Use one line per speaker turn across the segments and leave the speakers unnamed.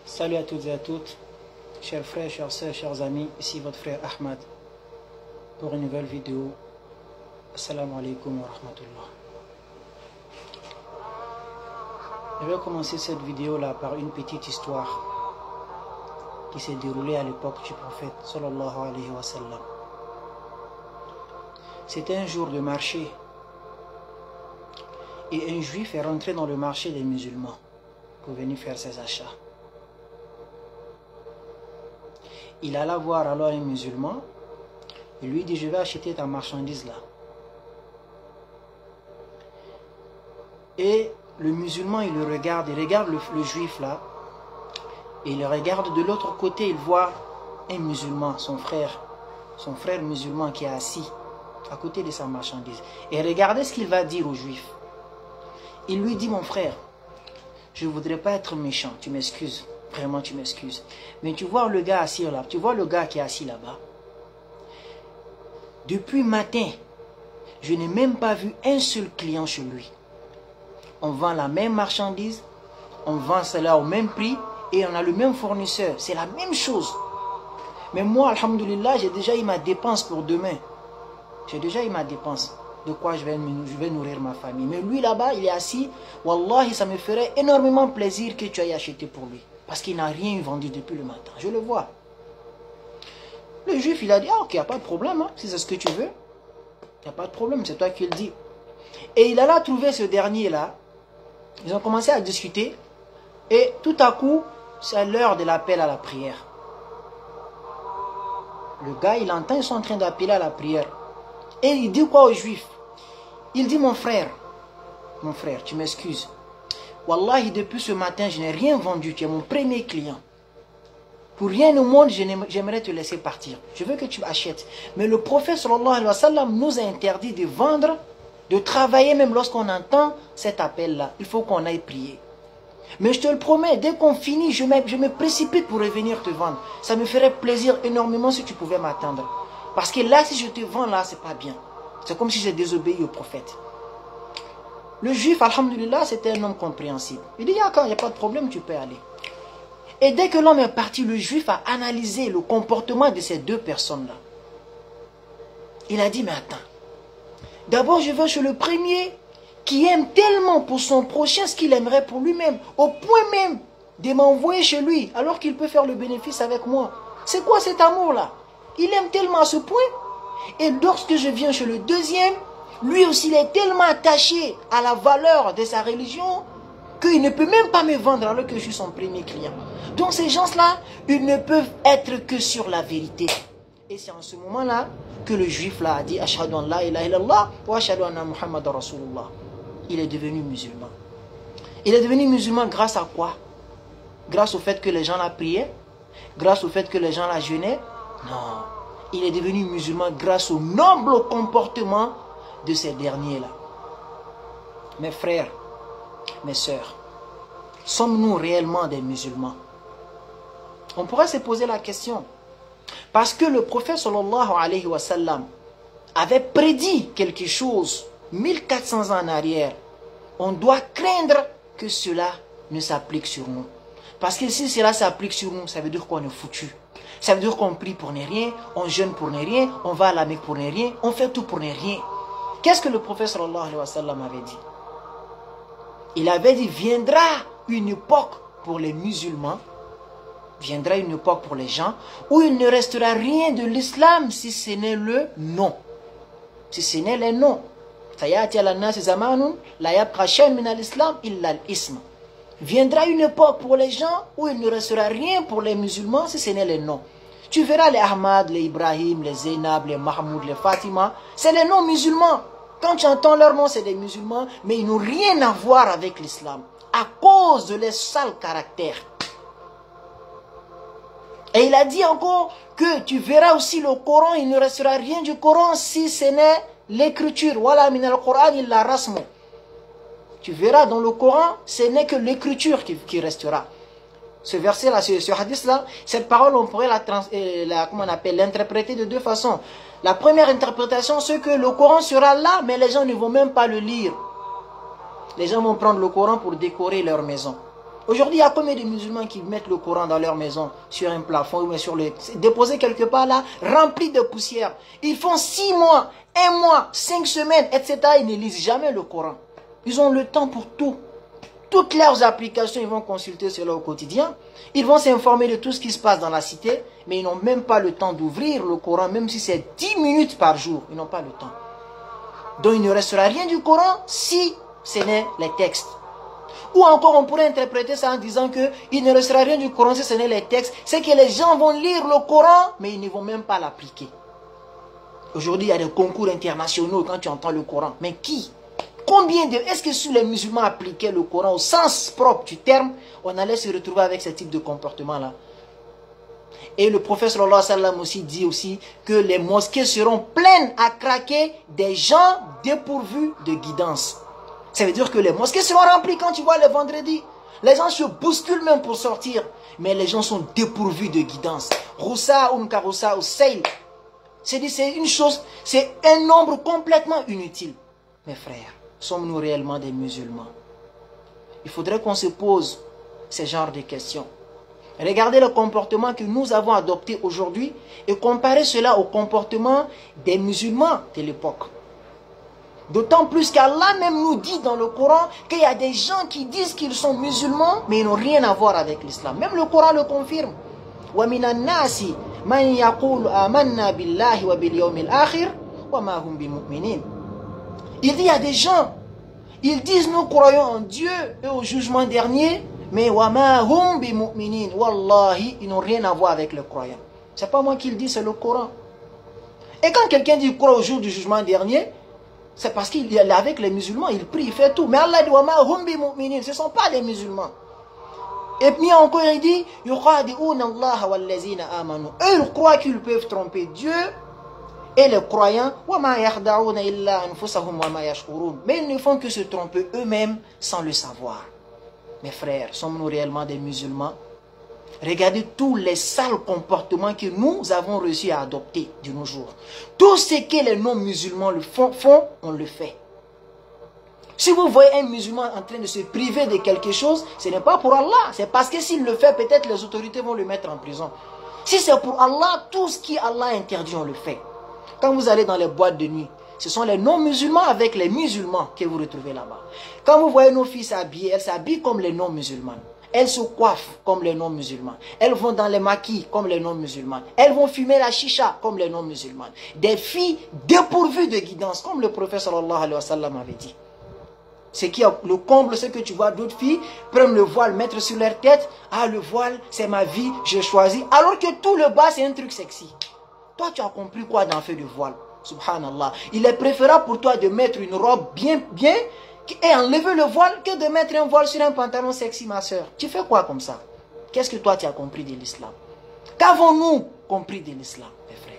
Salut à toutes et à toutes, chers frères, chères sœurs, chers amis, ici votre frère Ahmad pour une nouvelle vidéo. Assalamu alaikum wa rahmatullah. Je vais commencer cette vidéo là par une petite histoire qui s'est déroulée à l'époque du prophète sallallahu alayhi wa sallam. C'était un jour de marché et un juif est rentré dans le marché des musulmans pour venir faire ses achats. Il alla voir alors un musulman et lui dit: je vais acheter ta marchandise là. Et le musulman il regarde le juif là, et il regarde de l'autre côté, il voit un musulman, son frère musulman qui est assis à côté de sa marchandise. Et regardez ce qu'il va dire au juif. Il lui dit: mon frère, je ne voudrais pas être méchant, tu m'excuses. Vraiment, tu m'excuses. Mais tu vois le gars assis là, tu vois le gars qui est assis là-bas. Depuis matin, je n'ai même pas vu un seul client chez lui. On vend la même marchandise, on vend cela au même prix et on a le même fournisseur. C'est la même chose. Mais moi, alhamdoulilah, j'ai déjà eu ma dépense pour demain. J'ai déjà eu ma dépense. De quoi je vais nourrir ma famille. Mais lui là-bas, il est assis. Wallahi, ça me ferait énormément plaisir que tu ailles acheter pour lui. Parce qu'il n'a rien vendu depuis le matin. Je le vois. Le juif, il a dit: ah ok, il n'y a pas de problème. Hein, si c'est ce que tu veux. Il n'y a pas de problème, c'est toi qui le dis. Et il alla trouver ce dernier-là. Ils ont commencé à discuter. Et tout à coup, c'est l'heure de l'appel à la prière. Le gars, il entend, ils sont en train d'appeler à la prière. Et il dit quoi au juif? Il dit: mon frère, tu m'excuses. Wallahi, depuis ce matin, je n'ai rien vendu. Tu es mon premier client. Pour rien au monde, j'aimerais te laisser partir. Je veux que tu achètes. Mais le prophète sallallahu alayhi wa sallam nous a interdit de vendre, de travailler même lorsqu'on entend cet appel-là. Il faut qu'on aille prier. Mais je te le promets, dès qu'on finit, je me précipite pour revenir te vendre. Ça me ferait plaisir énormément si tu pouvais m'attendre. Parce que là, si je te vends là, c'est pas bien. C'est comme si j'ai désobéi au prophète. Le juif, alhamdulillah, c'était un homme compréhensible. Il dit: d'accord, il n'y a pas de problème, tu peux aller. Et dès que l'homme est parti, le juif a analysé le comportement de ces deux personnes-là. Il a dit: mais attends, d'abord je vais chez le premier qui aime tellement pour son prochain ce qu'il aimerait pour lui-même, au point même de m'envoyer chez lui, alors qu'il peut faire le bénéfice avec moi. C'est quoi cet amour-là? Il aime tellement à ce point. Et lorsque je viens chez le deuxième, lui aussi il est tellement attaché à la valeur de sa religion qu'il ne peut même pas me vendre alors que je suis son premier client. Donc ces gens-là, ils ne peuvent être que sur la vérité. Et c'est en ce moment-là que le juif là a dit: Ashhadu an la ilaha illallah wa ashhadu anna Muhammadan Rasulullah. Il est devenu musulman. Il est devenu musulman grâce à quoi? Grâce au fait que les gens la priaient? Grâce au fait que les gens la jeûnaient? Non. Il est devenu musulman grâce au noble comportement de ces derniers-là. Mes frères, mes sœurs, sommes-nous réellement des musulmans? On pourrait se poser la question. Parce que le prophète sallallahu alayhi wa sallam avait prédit quelque chose 1400 ans en arrière. On doit craindre que cela ne s'applique sur nous. Parce que si cela s'applique sur nous, ça veut dire qu'on est foutu. Ça veut dire qu'on prie pour ne rien, on jeûne pour ne rien, on va à la Mecque pour ne rien, on fait tout pour ne rien. Qu'est-ce que le prophète sallallahu alayhi wa sallam avait dit? Il avait dit: viendra une époque pour les musulmans, viendra une époque pour les gens, où il ne restera rien de l'islam si ce n'est le nom. Si ce n'est le nom. Viendra une époque pour les gens où il ne restera rien pour les musulmans si ce n'est les noms. Tu verras les Ahmad, les Ibrahim, les Zainab, les Mahmoud, les Fatima. C'est les noms musulmans. Quand tu entends leur nom, c'est des musulmans, mais ils n'ont rien à voir avec l'islam. À cause de leurs sales caractères. Et il a dit encore que tu verras aussi le Coran, il ne restera rien du Coran si ce n'est l'écriture. Voilà min al-Quran illa rasmu. Tu verras dans le Coran, ce n'est que l'écriture qui restera. Ce verset-là, ce hadith-là, cette parole, on pourrait l'interpréter de deux façons. La première interprétation, c'est que le Coran sera là, mais les gens ne vont même pas le lire. Les gens vont prendre le Coran pour décorer leur maison. Aujourd'hui, il y a combien de musulmans qui mettent le Coran dans leur maison, sur un plafond, ou sur le... déposé quelque part là, rempli de poussière. Ils font 6 mois, 1 mois, 5 semaines, etc. Ils ne lisent jamais le Coran. Ils ont le temps pour tout. Toutes leurs applications, ils vont consulter cela au quotidien. Ils vont s'informer de tout ce qui se passe dans la cité, mais ils n'ont même pas le temps d'ouvrir le Coran, même si c'est 10 minutes par jour. Ils n'ont pas le temps. Donc il ne restera rien du Coran si ce n'est les textes. Ou encore on pourrait interpréter ça en disant que il ne restera rien du Coran si ce n'est les textes. C'est que les gens vont lire le Coran, mais ils ne vont même pas l'appliquer. Aujourd'hui, il y a des concours internationaux quand tu entends le Coran. Mais qui? Combien de... Est-ce que si les musulmans appliquaient le Coran au sens propre du terme, on allait se retrouver avec ce type de comportement-là? Et le prophète sallallahu alayhi wa sallam aussi dit aussi que les mosquées seront pleines à craquer des gens dépourvus de guidance. Ça veut dire que les mosquées seront remplies quand tu vois le vendredi. Les gens se bousculent même pour sortir. Mais les gens sont dépourvus de guidance. Roussa ou Mkaroussa ou Seil. C'est une chose, c'est un nombre complètement inutile. Mes frères, sommes-nous réellement des musulmans? Il faudrait qu'on se pose ce genre de questions. Regardez le comportement que nous avons adopté aujourd'hui et comparez cela au comportement des musulmans de l'époque. D'autant plus qu'Allah même nous dit dans le Coran qu'il y a des gens qui disent qu'ils sont musulmans, mais ils n'ont rien à voir avec l'islam. Même le Coran le confirme. وَمِنَ النَّاسِ مَنْ يَقُولُ آمَنَّا بِاللَّهِ وَبِالْيَوْمِ الْآخِرِ وَمَا هُمْ بِمُؤْمِنِينَ. Il dit, il y a des gens, ils disent nous croyons en Dieu et au jugement dernier, mais وَمَا هُمْ بِمُؤْمِنِينَ. Wallahi, ils n'ont rien à voir avec le croyant. C'est pas moi qui le dis, c'est le Coran. Et quand quelqu'un dit qu'il croit au jour du jugement dernier, c'est parce qu'il est avec les musulmans, il prie, il fait tout. Mais Allah dit, وَمَا هُمْ بِمُؤْمِنِينَ. Ce ne sont pas des musulmans. Et puis encore il dit, يُخَادِعُونَ اللَّهَ وَالَّذِينَ آمَنُوا. Eux, ils croient qu'ils peuvent tromper Dieu et les croyants. وَمَا يَخْدَعُونَ إِلَّا أَنفُسَهُمْ وَمَا يَشْعُرُونَ. Mais ils ne font que se tromper eux-mêmes sans le savoir. Mes frères, sommes-nous réellement des musulmans? Regardez tous les sales comportements que nous avons réussi à adopter de nos jours. Tout ce que les non-musulmans font, on le fait. Si vous voyez un musulman en train de se priver de quelque chose, ce n'est pas pour Allah. C'est parce que s'il le fait, peut-être les autorités vont le mettre en prison. Si c'est pour Allah, tout ce qui Allah interdit, on le fait. Quand vous allez dans les boîtes de nuit, ce sont les non-musulmans avec les musulmans que vous retrouvez là-bas. Quand vous voyez nos filles s'habiller, elles s'habillent comme les non-musulmans. Elles se coiffent comme les non-musulmans. Elles vont dans les maquis comme les non-musulmans. Elles vont fumer la chicha comme les non-musulmans. Des filles dépourvues de guidance, comme le prophète sallallahu alayhi wa sallam avait dit. Ce qui est le comble, c'est que tu vois d'autres filles prendre le voile, mettre sur leur tête. Ah, le voile, c'est ma vie, je choisis. Alors que tout le bas, c'est un truc sexy. Toi, tu as compris quoi dans le fait du voile? Subhanallah. Il est préférable pour toi de mettre une robe bien, et enlever le voile que de mettre un voile sur un pantalon sexy, ma soeur. Tu fais quoi comme ça? Qu'est-ce que toi, tu as compris de l'islam? Qu'avons-nous compris de l'islam, mes frères?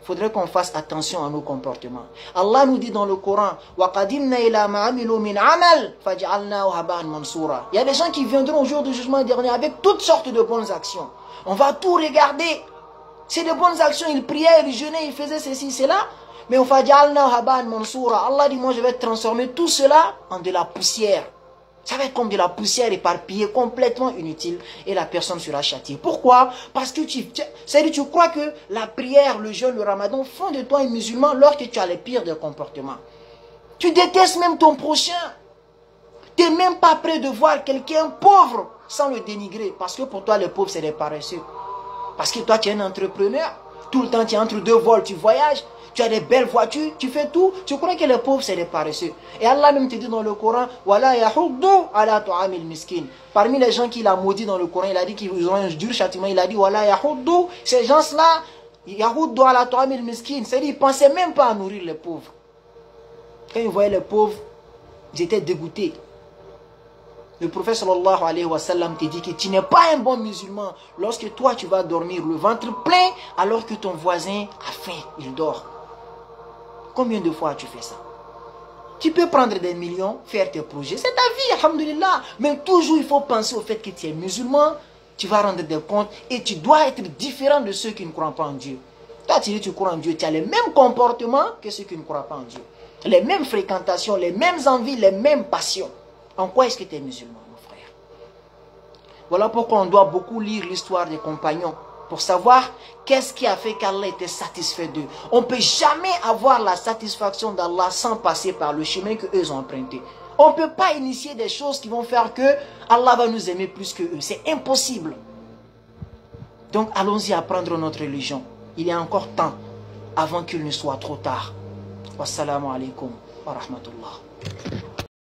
Il faudrait qu'on fasse attention à nos comportements. Allah nous dit dans le Coran, وَقَدِمْنَا إِلَى مَا عَمِلُوا مِنْ عَمَلٍ فَجَعَلْنَاهُ هَبَاءً مَنْصُورًا. Il y a des gens qui viendront au jour du jugement dernier avec toutes sortes de bonnes actions. On va tout regarder. C'est de bonnes actions. Ils priaient, ils jeûnaient, ils faisaient ceci, cela. Mais on فَجَعَلْنَاهُ هَبَاءً مَنْصُورًا. Allah dit, moi je vais transformer tout cela en de la poussière. Ça va être comme de la poussière éparpillée, complètement inutile, et la personne sera châtiée. Pourquoi? Parce que tu crois que la prière, le jeûne, le ramadan font de toi un musulman lorsque tu as les pires des comportements. Tu détestes même ton prochain. Tu n'es même pas prêt de voir quelqu'un pauvre sans le dénigrer. Parce que pour toi, les pauvres, c'est des paresseux. Parce que toi, tu es un entrepreneur. Tout le temps, tu es entre deux vols, tu voyages. Tu as des belles voitures, tu fais tout. Tu crois que les pauvres, c'est des paresseux. Et Allah même te dit dans le Coran, Wala yahuddu ala tu'amil miskin. Parmi les gens qu'il a maudit dans le Coran, il a dit qu'ils ont un dur châtiment. Il a dit, Wala yahuddu. Ces gens-là, yahuddu ala tu'amil miskin. C'est-à-dire, ils ne pensaient même pas à nourrir les pauvres. Quand ils voyaient les pauvres, ils étaient dégoûtés. Le prophète sallallahu alayhi wa sallam te dit que tu n'es pas un bon musulman lorsque toi tu vas dormir le ventre plein alors que ton voisin a faim, il dort. Combien de fois tu fais ça? Tu peux prendre des millions, faire tes projets, c'est ta vie, alhamdulillah. Mais toujours il faut penser au fait que tu es musulman, tu vas rendre des comptes et tu dois être différent de ceux qui ne croient pas en Dieu. Toi tu dis tu crois en Dieu, tu as les mêmes comportements que ceux qui ne croient pas en Dieu. Les mêmes fréquentations, les mêmes envies, les mêmes passions. En quoi est-ce que tu es musulman, mon frère? Voilà pourquoi on doit beaucoup lire l'histoire des compagnons pour savoir qu'est-ce qui a fait qu'Allah était satisfait d'eux. On ne peut jamais avoir la satisfaction d'Allah sans passer par le chemin qu'eux ont emprunté. On ne peut pas initier des choses qui vont faire que Allah va nous aimer plus que eux. C'est impossible. Donc allons-y apprendre notre religion. Il y a encore temps avant qu'il ne soit trop tard. Wassalamu alaikum wa rahmatullah.